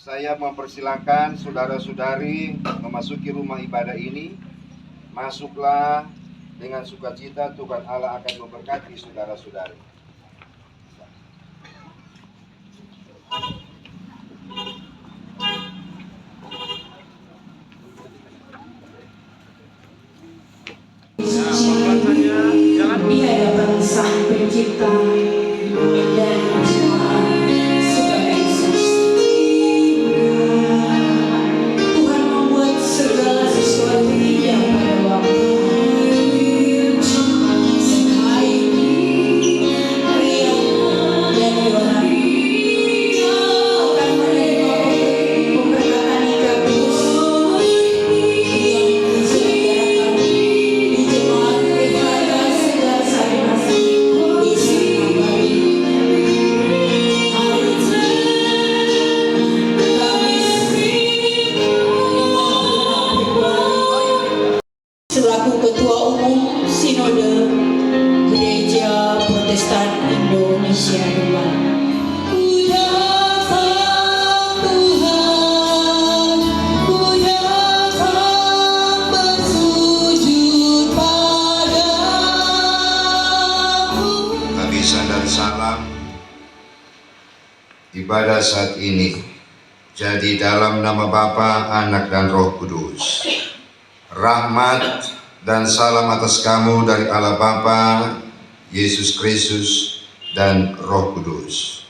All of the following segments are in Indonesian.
Saya mempersilahkan saudara-saudari memasuki rumah ibadah ini. Masuklah dengan sukacita, Tuhan Allah akan memberkati saudara-saudari. Di hadapan Sang Pencipta dan jemaat saudara Yesus. Tuhan membuat segala sesuatu indah pada waktu. Sekali Maria dan Yohanes akan menerima pemberkatan nikah kudus yang diselenggarakan di jemaat Bethania Segar Sarinasi di Singapura. Selaku Ketua Umum Sinode Gereja Protestan Indonesia II. Habisan dan salam ibadah saat ini jadi dalam nama Bapa, Anak dan Roh Kudus. Rahmat dan salam atas kamu dari Allah Bapa, Yesus Kristus dan Roh Kudus.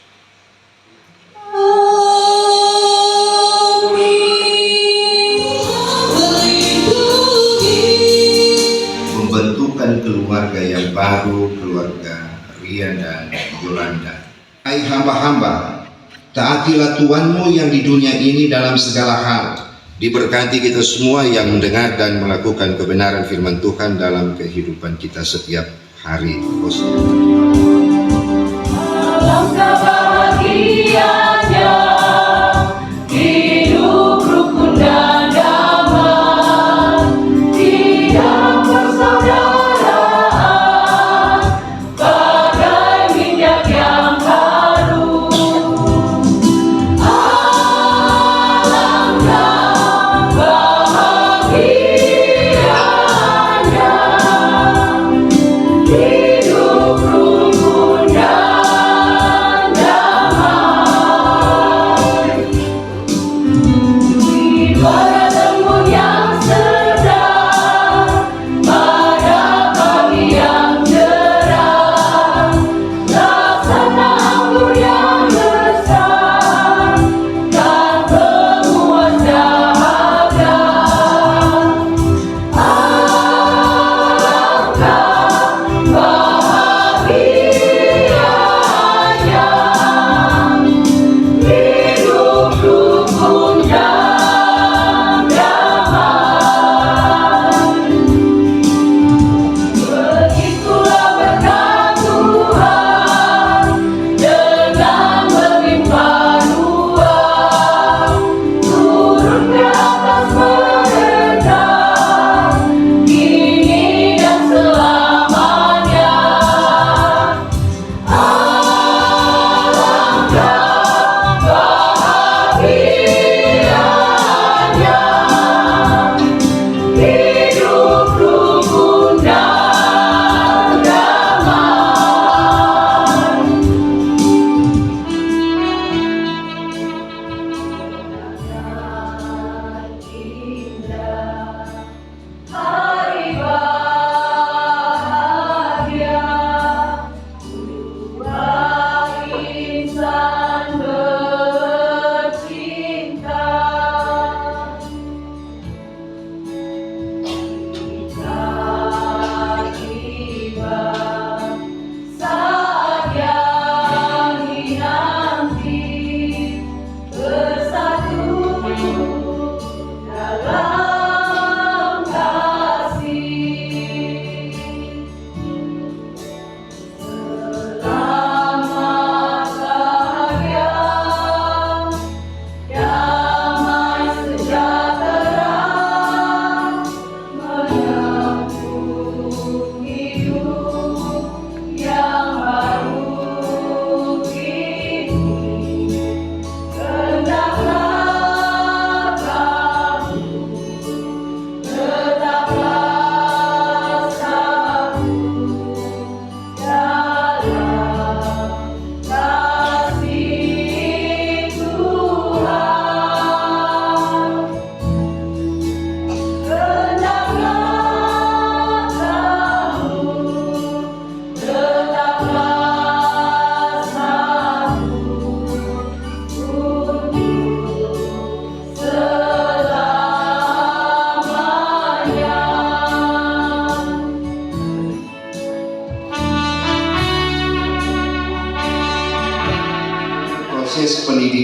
Membentukkan keluarga yang baru, keluarga Rian dan Yolanda. Hai hamba-hamba, taatilah Tuhanmu yang di dunia ini dalam segala hal. Diberkati kita semua yang mendengar dan melakukan kebenaran firman Tuhan dalam kehidupan kita setiap hari. Alangkah bahagianya hidup rukun dan damai di dalam persaudaraan bagai minyak yang harum. Alangkah bahagianya hidup rukun dan damai.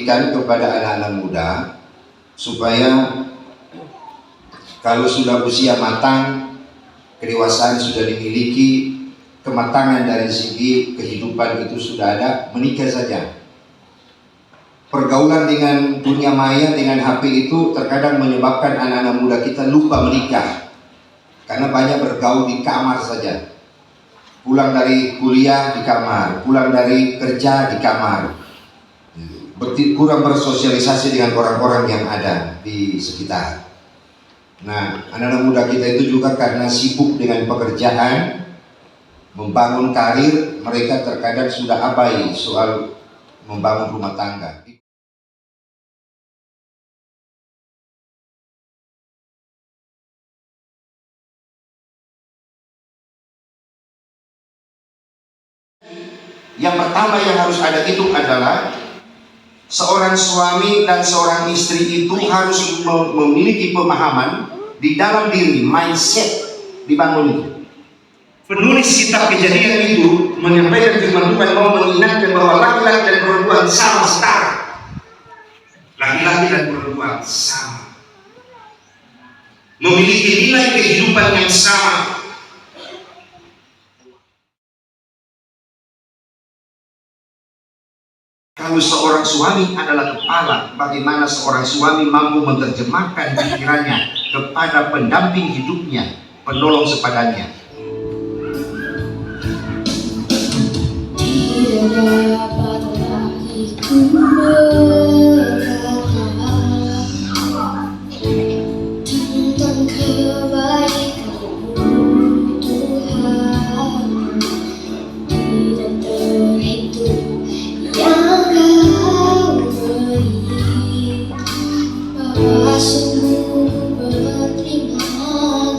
berikan kepada anak-anak muda supaya kalau sudah usia matang, kedewasaan sudah dimiliki, kematangan dari segi kehidupan itu sudah ada, menikah saja. Pergaulan dengan dunia maya, dengan HP itu terkadang menyebabkan anak-anak muda kita lupa menikah karena banyak bergaul di kamar saja. Pulang dari kuliah di kamar, pulang dari kerja di kamar, kurang bersosialisasi dengan orang-orang yang ada di sekitar. Nah, anak-anak muda kita itu juga karena sibuk dengan pekerjaan, membangun karir, mereka terkadang sudah abai soal membangun rumah tangga. Yang pertama yang harus ada itu adalah seorang suami dan seorang istri itu harus memiliki pemahaman di dalam diri, mindset dibangun itu. Penulis kitab Kejadian itu menyampaikan firman Tuhan bahwa mengingatkan bahwa laki-laki dan perempuan sama setara. Laki-laki dan perempuan sama, memiliki nilai kehidupan yang sama. Kalau seorang suami adalah kepala, bagaimana seorang suami mampu menerjemahkan pikirannya kepada pendamping hidupnya, penolong sepadanya. Tidak dapat lagi ku berkata tentang kebaikan-Mu Tuhan. Tidak terhitung yang Kau beri, bahwa sungguh berterima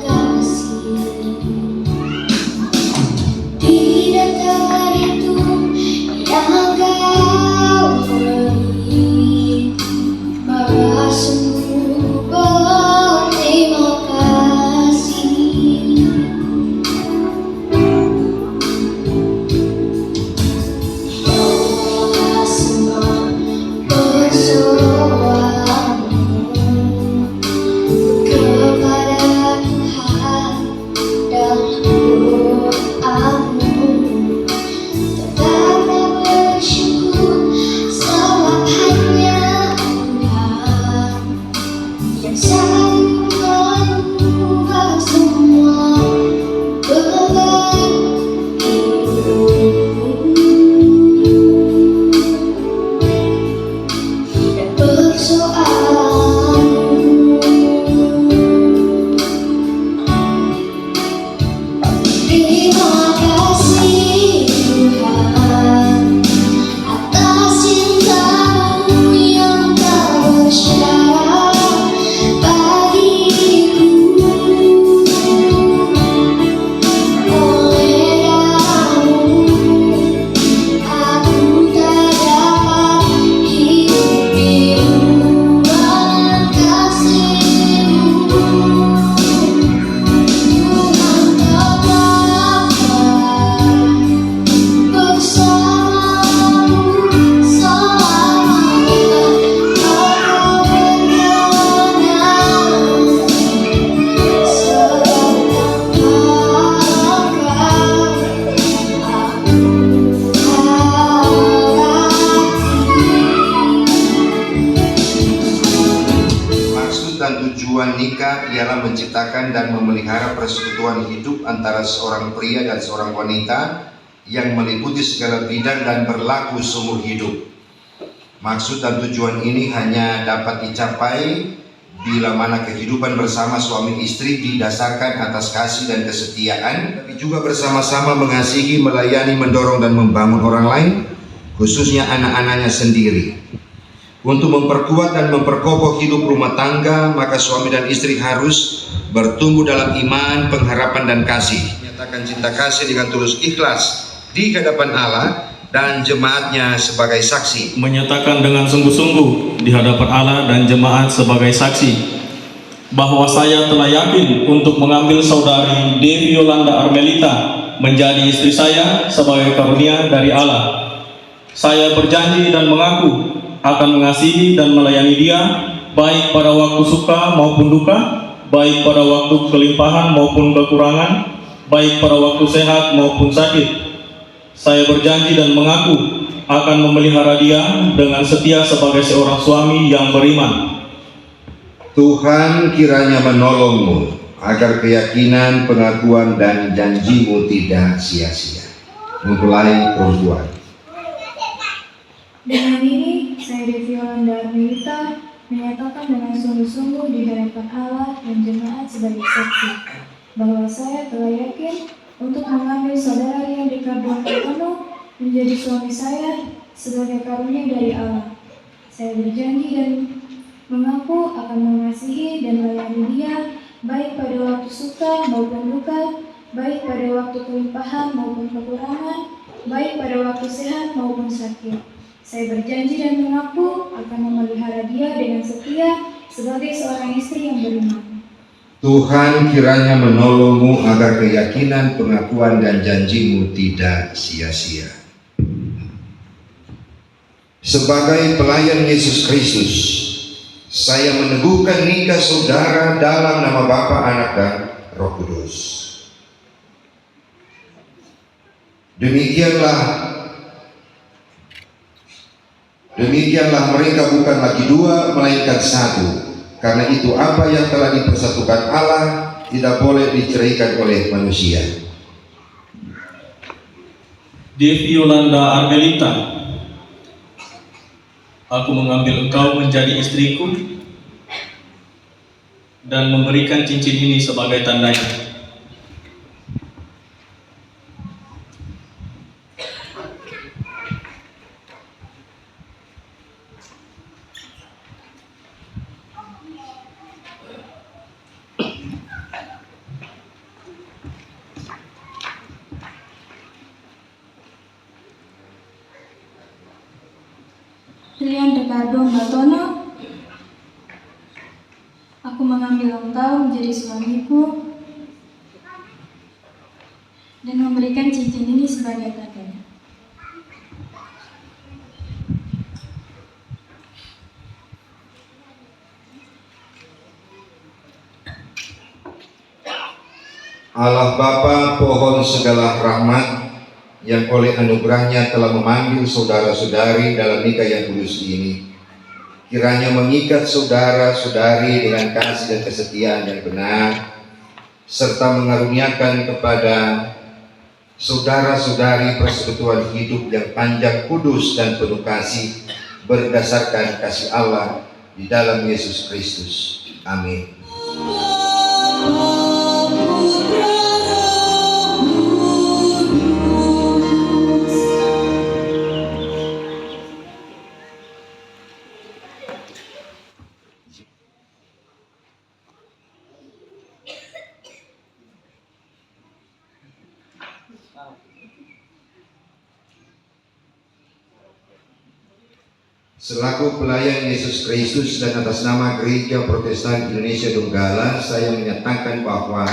kasih. Tidak terhitung yang Kau beri, bahwa sungguh berterima kasih. Bawa semua persoalanmu kepada Tuhan dan doamu. Tetaplah bersyukur sebab hanya Tuhan yang sanggup mengubah semua beban hidupmu dan persoalanmu. Terima kasih Tuhan atas cinta-Mu yang tak bersyarat bagiku. Oleh darah-Mu aku tak dapat hidup di luar kasih-Mu. Tuhan tetaplah bersamamu selamanya. Kau berkenan sebab Maksud dan tujuan nikah ialah menciptakan dan memelihara persekutuan hidup antara seorang pria dan seorang wanita yang meliputi segala bidang dan berlaku seumur hidup. Maksud dan tujuan ini hanya dapat dicapai bila mana kehidupan bersama suami istri didasarkan atas kasih dan kesetiaan, tapi juga bersama-sama mengasihi, melayani, mendorong dan membangun orang lain, khususnya anak-anaknya sendiri. Untuk memperkuat dan memperkokoh hidup rumah tangga, maka suami dan istri harus bertumbuh dalam iman, pengharapan dan kasih. Menyatakan cinta kasih dengan tulus ikhlas di hadapan Allah dan jemaatnya sebagai saksi. Menyatakan dengan sungguh-sungguh di hadapan Allah dan jemaat sebagai saksi bahwa saya telah yakin untuk mengambil saudari Devi Yolanda Armelita menjadi istri saya sebagai karunia dari Allah. Saya berjanji dan mengaku akan mengasihi dan melayani dia, baik pada waktu suka maupun duka, baik pada waktu kelimpahan maupun kekurangan, baik pada waktu sehat maupun sakit. Saya berjanji dan mengaku akan memelihara dia dengan setia sebagai seorang suami yang beriman. Tuhan kiranya menolongmu agar keyakinan, pengakuan, dan janjimu tidak sia-sia. Mempelai perempuan. Dengan ini, saya Devi Yolanda Armelita menyatakan dengan sungguh-sungguh di hadapan Allah dan jemaat sebagai saksi bahwa saya telah yakin untuk mengambil saudara Rian Ricardo Batono menjadi suami saya sebagai karunia dari Allah. Saya berjanji dan mengaku akan mengasihi dan melayani dia baik pada waktu suka maupun duka, baik pada waktu kelimpahan maupun kekurangan, baik pada waktu sehat maupun sakit. Saya berjanji dan mengaku akan memelihara dia dengan setia sebagai seorang istri yang beriman. Tuhan kiranya menolongmu agar keyakinan, pengakuan, dan janjimu tidak sia-sia. Sebagai pelayan Yesus Kristus, saya meneguhkan nikah saudara dalam nama Bapa, Anak, dan Roh Kudus. Demikianlah mereka bukan lagi dua, melainkan satu. Karena itu apa yang telah dipersatukan Allah tidak boleh diceraikan oleh manusia. Devi Yolanda Armelita, aku mengambil engkau menjadi istriku dan memberikan cincin ini sebagai tandanya. Rian Ricardo Batono, aku mengambil engkau menjadi suamiku dan memberikan cincin ini sebagai tandanya. Allah Bapa, pohon segala rahmat, yang oleh anugerahnya telah memanggil saudara-saudari dalam nikah yang kudus ini, kiranya mengikat saudara-saudari dengan kasih dan kesetiaan yang benar, serta mengaruniakan kepada saudara-saudari persekutuan hidup yang panjang, kudus, dan penuh kasih berdasarkan kasih Allah di dalam Yesus Kristus. Amin. Selaku pelayan Yesus Kristus dan atas nama Gereja Protestan Indonesia Donggala, saya menyatakan bahwa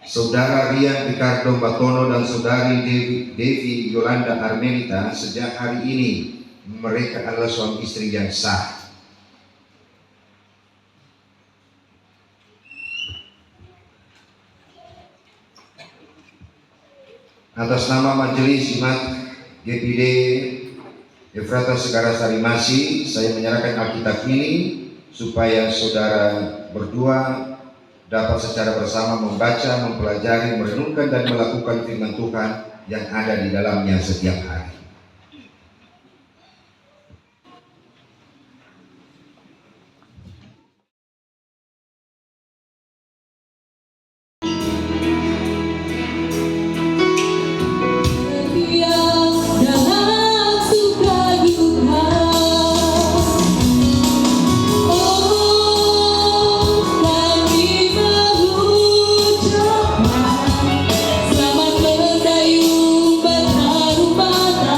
Saudara Rian Ricardo Batono dan Saudari Devi Yolanda Armelita sejak hari ini mereka adalah suami istri yang sah. Atas nama Majelis Jemaat GPD Efrata Segara Sarimasi, saya menyerahkan Alkitab ini supaya saudara berdua dapat secara bersama membaca, mempelajari, merenungkan, dan melakukan firman Tuhan yang ada di dalamnya setiap hari. Selamat mendayung berharu pada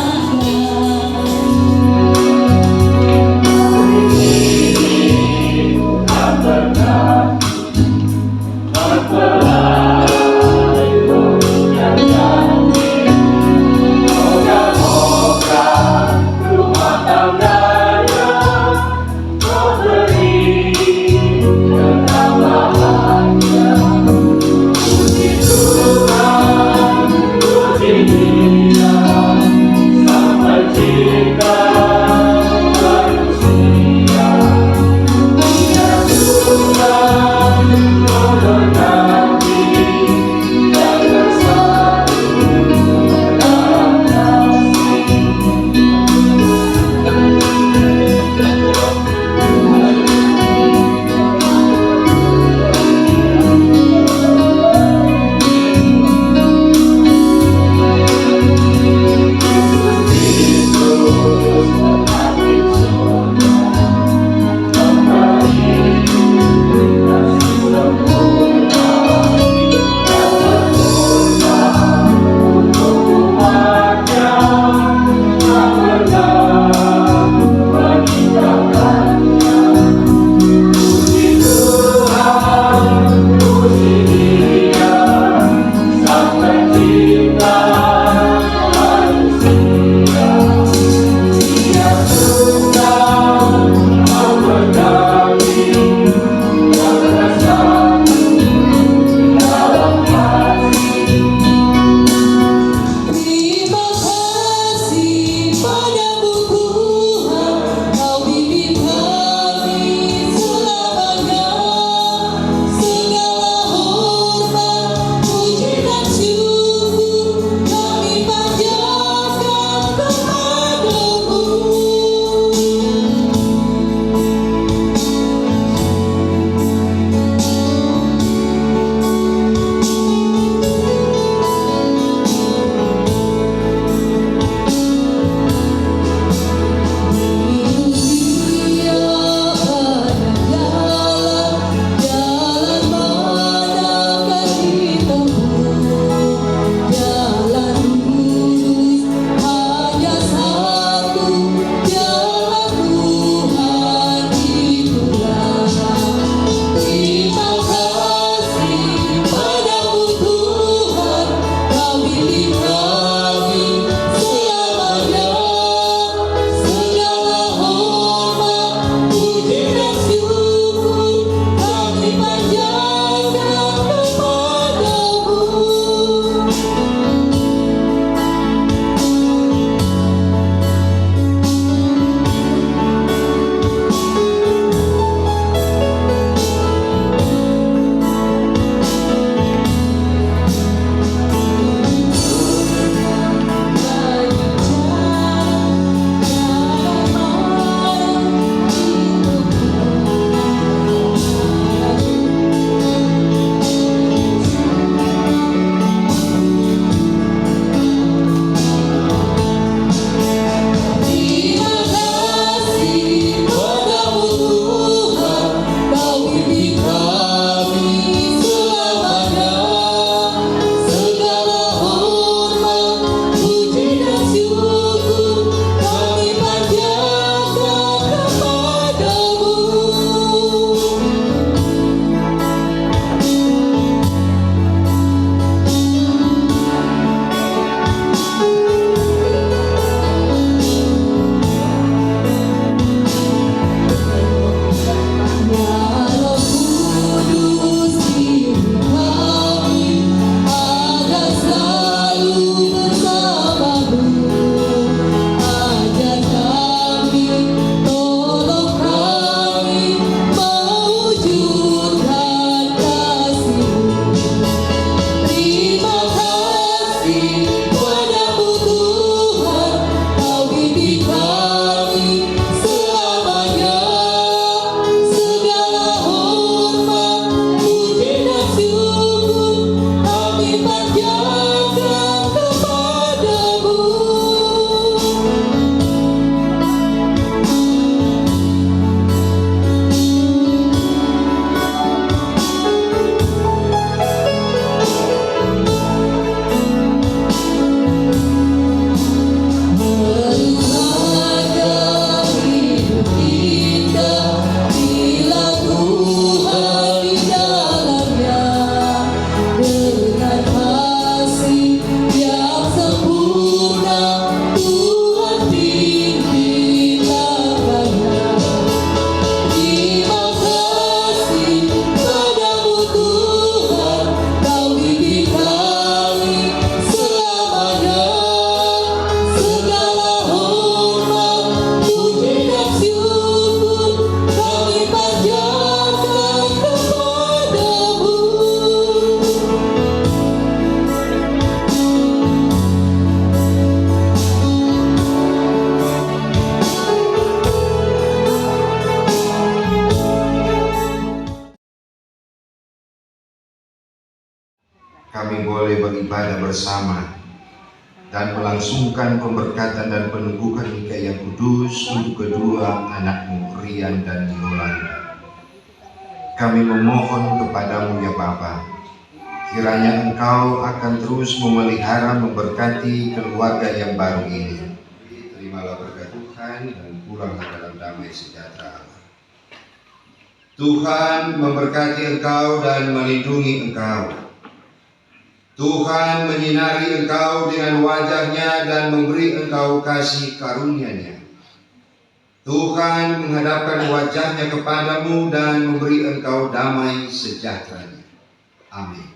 kami boleh beribadah bersama dan melangsungkan pemberkatan dan peneguhan nikah yang kudus untuk kedua anakmu Rian dan Yolanda. Kami memohon kepadamu ya Bapa, kiranya Engkau akan terus memelihara memberkati keluarga yang baru ini. Terimalah berkat Tuhan dan pulanglah dalam damai sejahtera Allah. Tuhan memberkati engkau dan melindungi engkau. Tuhan menyinari engkau dengan wajah-Nya dan memberi engkau kasih karunia-Nya. Tuhan menghadapkan wajah-Nya kepadamu dan memberi engkau damai sejahtera-Nya. Amin.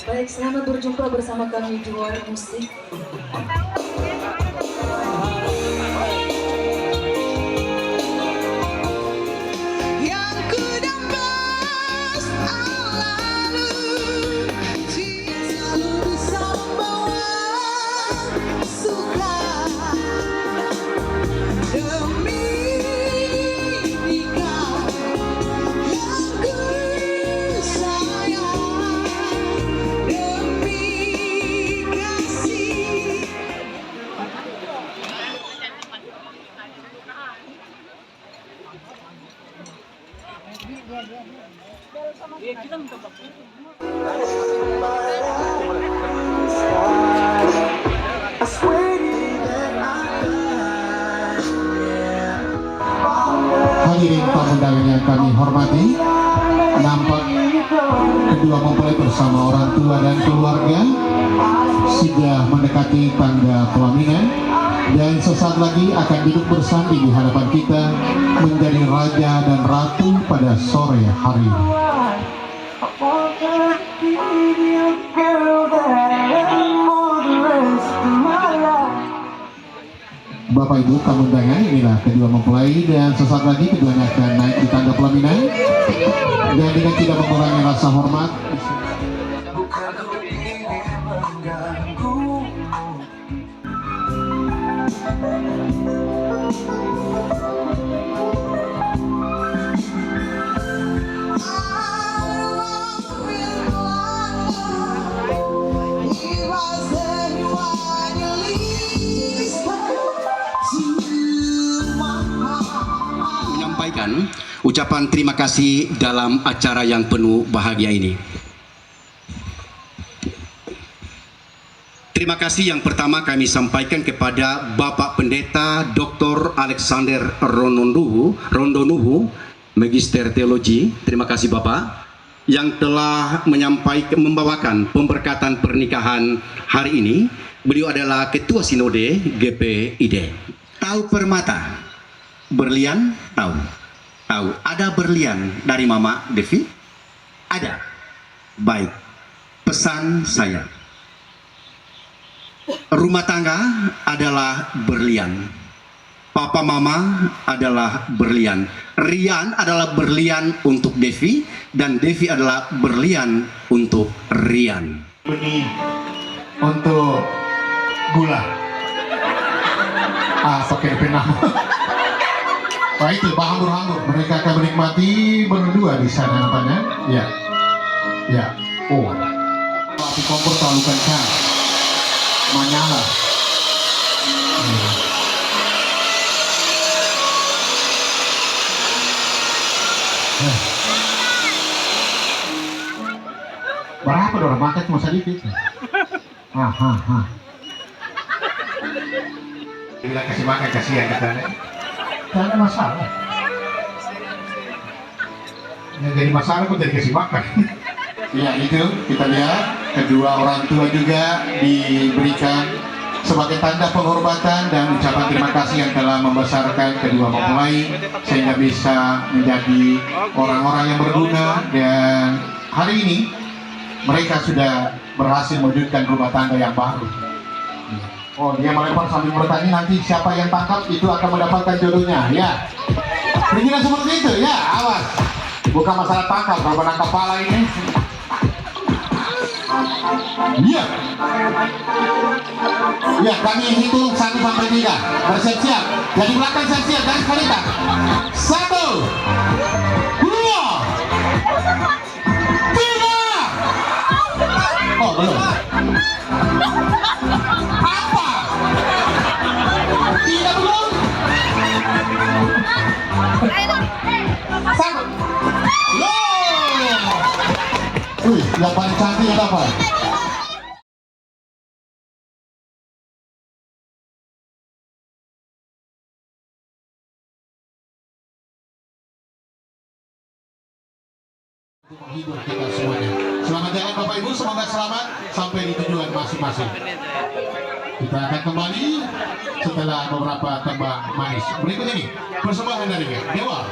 Baik, selamat berjumpa bersama kami di Warung Musik. Hadirin tamu undangan yang kami hormati, nampak kedua mempelai bersama orang tua dan keluarga sudah mendekati tangga pelaminan dan sesaat lagi akan duduk bersanding di hadapan kita menjadi raja dan ratu pada sore hari ini. Bapak Ibu tamu undangan, inilah kedua mempelai dan sesaat lagi keduanya akan naik di tangga pelaminan dan dengan tidak mengurangi rasa hormat. Menyampaikan ucapan terima kasih dalam acara yang penuh bahagia ini. Terima kasih yang pertama kami sampaikan kepada Bapak Pendeta Dr. Alexander Rondonuhu, Magister Teologi. Terima kasih Bapak yang telah membawakan pemberkatan pernikahan hari ini. Beliau adalah Ketua Sinode GPID. Tahu permata, berlian tahu. Ada berlian dari Mama Devi? Ada. Baik. Pesan saya, Rumah tangga adalah berlian. Papa mama adalah berlian. Rian adalah berlian untuk Devi, dan Devi adalah berlian untuk Rian. Benih untuk gula. Pakai penam. Wah itu hambur-hambur. Mereka akan menikmati berdua di sana nampaknya. Ya, ya. Oh, api kompor terlalu kencang, menyala. Berapa dorong makan cuma sedikit. Bilang kasih makan kasihan katanya. Tidak ada masalah. Yang jadi masalah pun jadi kasih makan. Ya itu kita lihat kedua orang tua juga diberikan sebagai tanda penghormatan dan ucapan terima kasih yang telah membesarkan kedua mempelai sehingga bisa menjadi orang-orang yang berguna, dan hari ini mereka sudah berhasil mewujudkan rumah tangga yang baru. Oh, dia melempar sambil bertanya nanti siapa yang tangkap itu akan mendapatkan jodohnya. Ya, perizinan seperti itu ya, awas. Bukan masalah tangkap, kalau menangkap pala ini. Iya. Ya, kami hitung 1 sampai 3. Bersiap-siap. Jadi belakang siap-siap dan sekalian. 1, 2, 3. Oh, belum. Apa? Tidak belum. 1. Wih, yang paling cantik yang dapat. Untuk menghibur kita semuanya. Selamat jalan Bapak Ibu, semoga selamat sampai di tujuan masing-masing. Kita akan kembali setelah beberapa tembang manis. Berikut ini persembahan dari Dewa.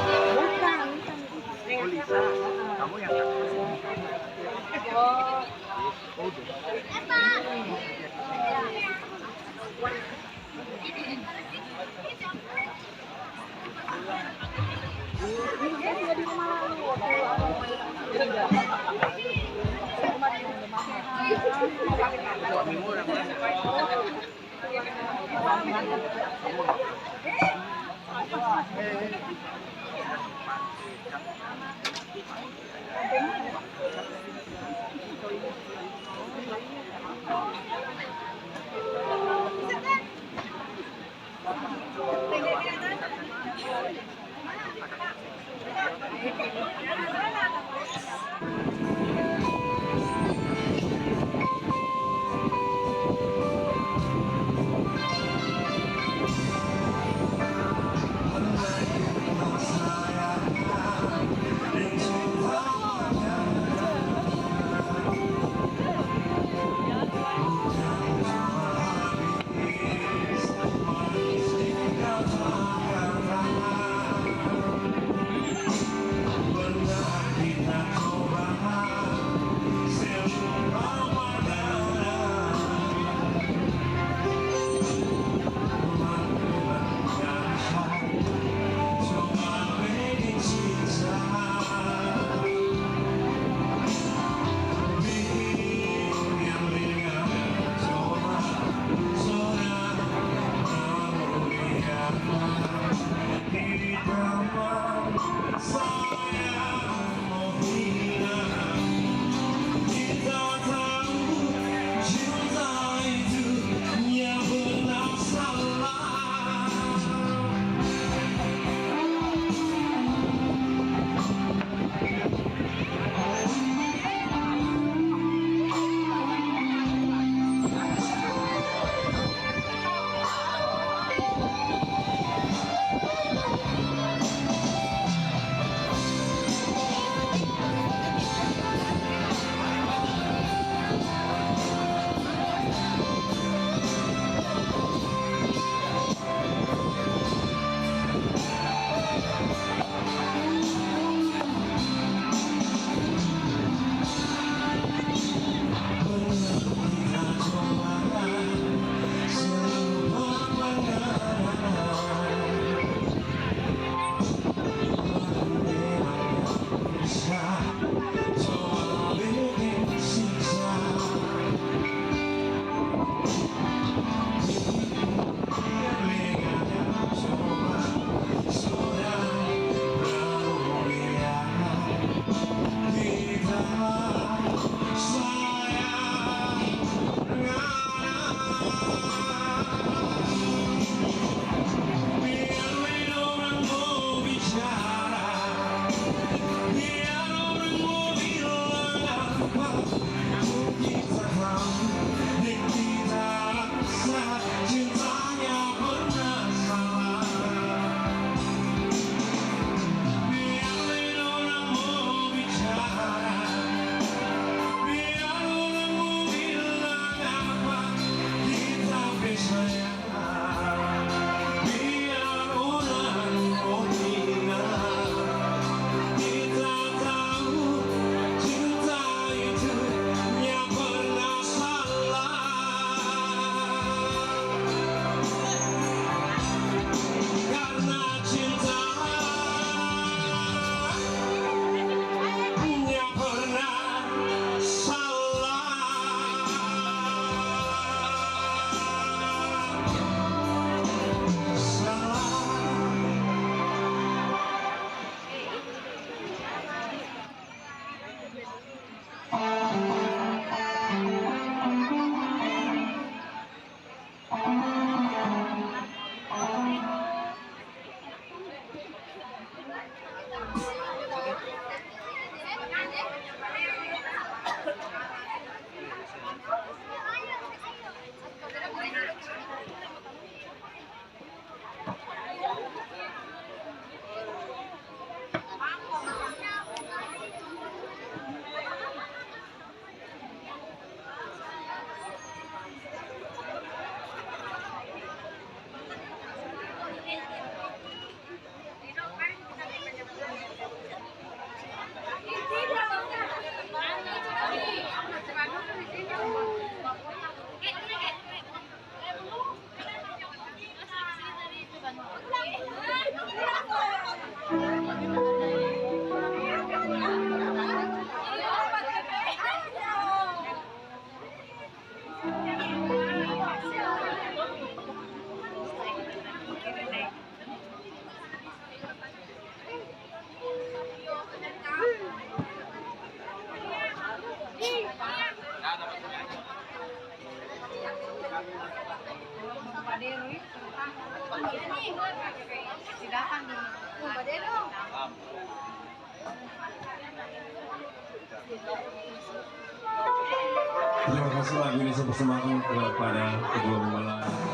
Terima kasih lagu ini saya persembahkan kepada kedua mempelai.